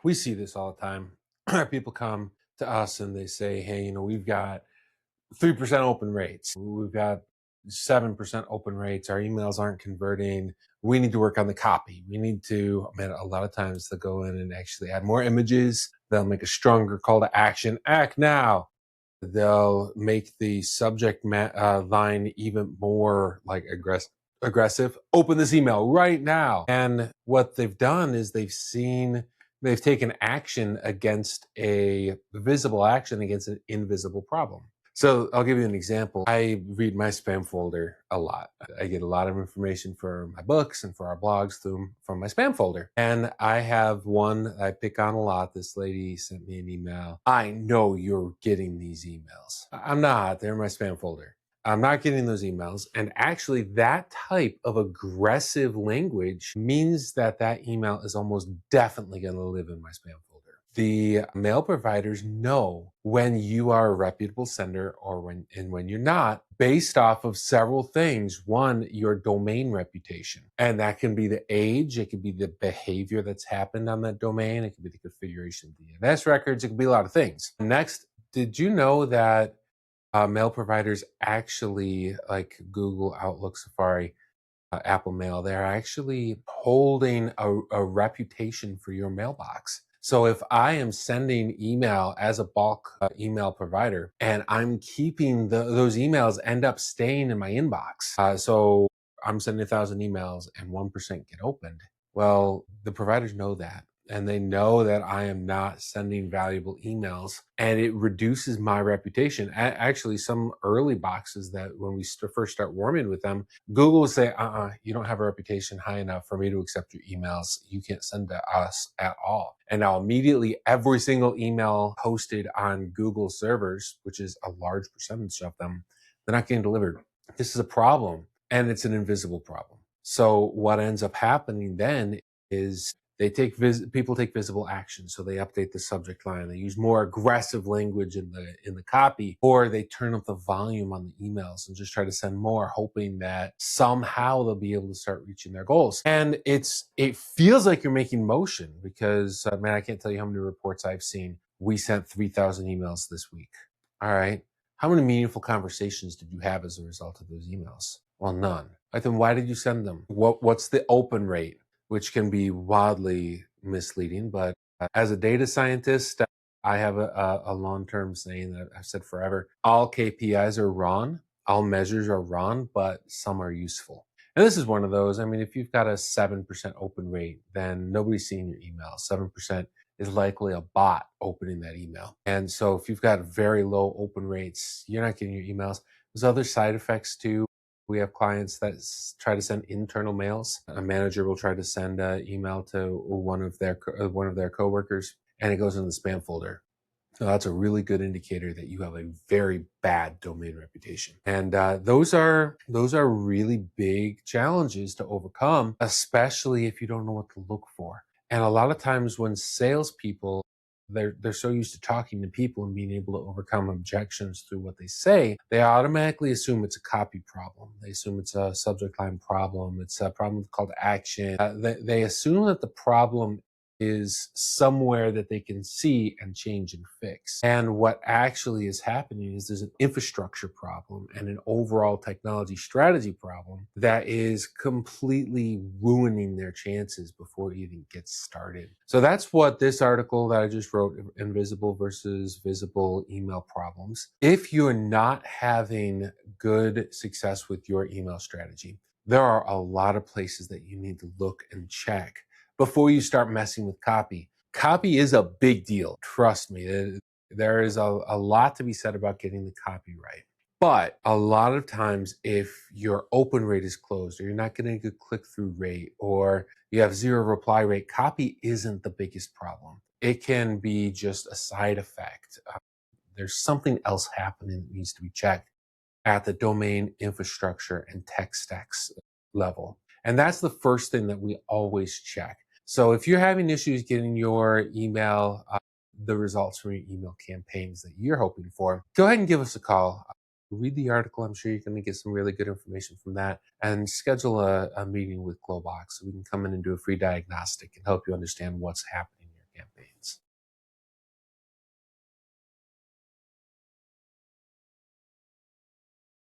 We see this all the time. People come to us and they say, hey, we've got 3% open rates. We've got 7% open rates. Our emails aren't converting. We need to work on the copy. We need to, I mean, a lot of times they'll go in and actually add more images. They'll make a stronger call to action. Act now. They'll make the line even more like aggressive. Open this email right now. And what they've done is they've taken action against a visible action against an invisible problem. So I'll give you an example. I read my spam folder a lot. I get a lot of information for my books and for our blogs from my spam folder. And I have one I pick on a lot. This lady sent me an email. I know you're getting these emails. I'm not. They're in my spam folder. I'm not getting those emails. And actually, that type of aggressive language means that email is almost definitely going to live in my spam folder. The mail providers know when you are a reputable sender or when you're not, based off of several things. One, your domain reputation. And that can be the age, it could be the behavior that's happened on that domain, it could be the configuration of DNS records, it could be a lot of things. Next, did you know that mail providers actually, like Google, Outlook, Safari, Apple Mail, they're actually holding a reputation for your mailbox. So if I am sending email as a bulk email provider and I'm keeping those emails end up staying in my inbox, so I'm sending 1,000 emails and 1% get opened, well, the providers know that. And they know that I am not sending valuable emails, and it reduces my reputation. Actually, some early boxes that when we first start warming with them, Google will say, you don't have a reputation high enough for me to accept your emails. You can't send to us at all. And now immediately every single email hosted on Google servers, which is a large percentage of them, they're not getting delivered. This is a problem, and it's an invisible problem. So what ends up happening then is people take visible action. So they update the subject line, they use more aggressive language in the copy, or they turn up the volume on the emails and just try to send more, hoping that somehow they'll be able to start reaching their goals. And it feels like you're making motion because man, I can't tell you how many reports I've seen. We sent 3,000 emails this week. All right. How many meaningful conversations did you have as a result of those emails? Well, none. Right, then why did you send them? What's the open rate? Which can be wildly misleading. But as a data scientist, I have a long-term saying that I've said forever. All KPIs are wrong, all measures are wrong, but some are useful. And this is one of those. I mean, if you've got a 7% open rate, then nobody's seeing your email. 7% is likely a bot opening that email. And so if you've got very low open rates, you're not getting your emails. There's other side effects too. We have clients that try to send internal mails. A manager will try to send an email to one of their coworkers, and it goes in the spam folder. So that's a really good indicator that you have a very bad domain reputation. And those are really big challenges to overcome, especially if you don't know what to look for. And a lot of times when salespeople they're so used to talking to people and being able to overcome objections through what they say, they automatically assume it's a copy problem. They assume it's a subject line problem. It's a problem with call to action. They assume that the problem is somewhere that they can see and change and fix. And what actually is happening is there's an infrastructure problem and an overall technology strategy problem that is completely ruining their chances before it even gets started. So that's what this article that I just wrote, Invisible versus Visible Email Problems. If you're not having good success with your email strategy, there are a lot of places that you need to look and check before you start messing with copy. Copy is a big deal. Trust me, there is a lot to be said about getting the copy right. But a lot of times, if your open rate is closed, or you're not getting a good click-through rate, or you have zero reply rate, copy isn't the biggest problem. It can be just a side effect. There's something else happening that needs to be checked at the domain infrastructure and tech stacks level. And that's the first thing that we always check. So if you're having issues getting your email, the results from your email campaigns that you're hoping for, go ahead and give us a call. Read the article. I'm sure you're going to get some really good information from that, and schedule a meeting with Glowbox so we can come in and do a free diagnostic and help you understand what's happening in your campaigns.